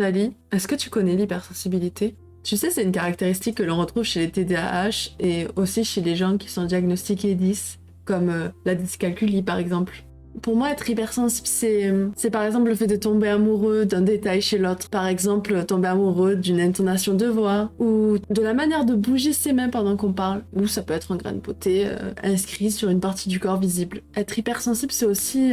Sally, est-ce que tu connais l'hypersensibilité? Tu sais, c'est une caractéristique que l'on retrouve chez les TDAH et aussi chez les gens qui sont diagnostiqués 10, comme la dyscalculie par exemple. Pour moi, être hypersensible, c'est par exemple le fait de tomber amoureux d'un détail chez l'autre. Par exemple, tomber amoureux d'une intonation de voix ou de la manière de bouger ses mains pendant qu'on parle. Ou ça peut être un grain de beauté inscrit sur une partie du corps visible. Être hypersensible, c'est aussi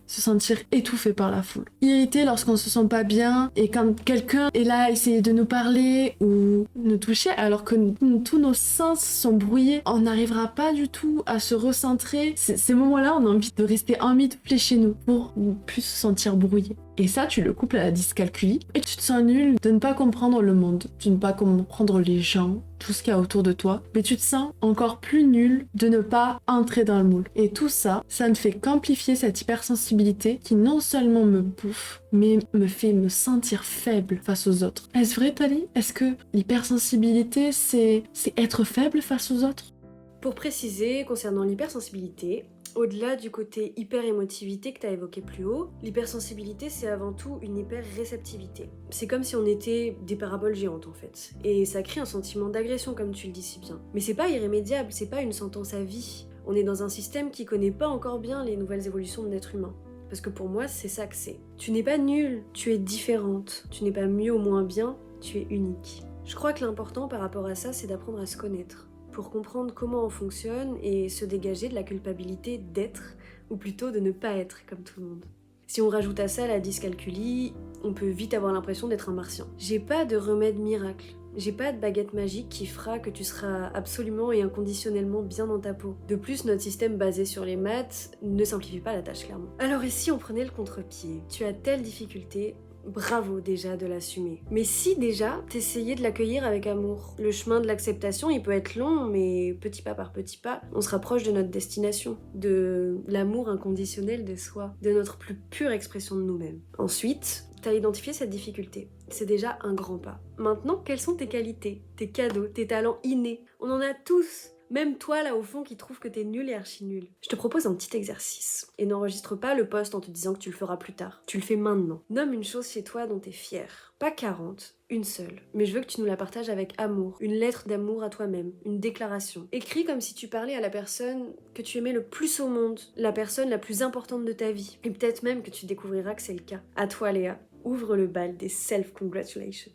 se sentir étouffé par la foule. Irrité lorsqu'on se sent pas bien et quand quelqu'un est là à essayer de nous parler ou nous toucher alors que tous nos sens sont brouillés, on n'arrivera pas du tout à se recentrer. Ces moments-là, on a envie de rester emmitouflé chez nous pour ne plus se sentir brouillé. Et ça, tu le couples à la dyscalculie et tu te sens nul de ne pas comprendre le monde, de ne pas comprendre les gens, tout ce qu'il y a autour de toi, mais tu te sens encore plus nul de ne pas entrer dans le moule. Et tout ça, ça ne fait qu'amplifier cette hypersensibilité qui non seulement me bouffe, mais me fait me sentir faible face aux autres. Est-ce vrai, Tali? Est-ce que l'hypersensibilité, c'est être faible face aux autres? Pour préciser, concernant l'hypersensibilité, au-delà du côté hyper-émotivité que tu as évoqué plus haut, l'hypersensibilité c'est avant tout une hyper-réceptivité. C'est comme si on était des paraboles géantes en fait. Et ça crée un sentiment d'agression comme tu le dis si bien. Mais c'est pas irrémédiable, c'est pas une sentence à vie. On est dans un système qui connaît pas encore bien les nouvelles évolutions de l'être humain. Parce que pour moi, c'est ça que c'est. Tu n'es pas nulle, tu es différente. Tu n'es pas mieux ou moins bien, tu es unique. Je crois que l'important par rapport à ça, c'est d'apprendre à se connaître, pour comprendre comment on fonctionne et se dégager de la culpabilité d'être, ou plutôt de ne pas être comme tout le monde. Si on rajoute à ça la dyscalculie, on peut vite avoir l'impression d'être un martien. J'ai pas de remède miracle. J'ai pas de baguette magique qui fera que tu seras absolument et inconditionnellement bien dans ta peau. De plus, notre système basé sur les maths ne simplifie pas la tâche clairement. Alors et si on prenait le contre-pied? Tu as telle difficulté, bravo déjà de l'assumer. Mais si déjà t'essayais de l'accueillir avec amour, le chemin de l'acceptation il peut être long, mais petit pas par petit pas, on se rapproche de notre destination, de l'amour inconditionnel de soi, de notre plus pure expression de nous-mêmes. Ensuite, t'as identifié cette difficulté. C'est déjà un grand pas. Maintenant, quelles sont tes qualités, tes cadeaux, tes talents innés? On en a tous. Même toi là au fond qui trouve que t'es nul et archi nul. Je te propose un petit exercice. Et n'enregistre pas le post en te disant que tu le feras plus tard. Tu le fais maintenant. Nomme une chose chez toi dont t'es fier. Pas 40, une seule. Mais je veux que tu nous la partages avec amour. Une lettre d'amour à toi-même. Une déclaration. Écris comme si tu parlais à la personne que tu aimais le plus au monde. La personne la plus importante de ta vie. Et peut-être même que tu découvriras que c'est le cas. À toi Léa. Ouvre le bal des self-congratulations.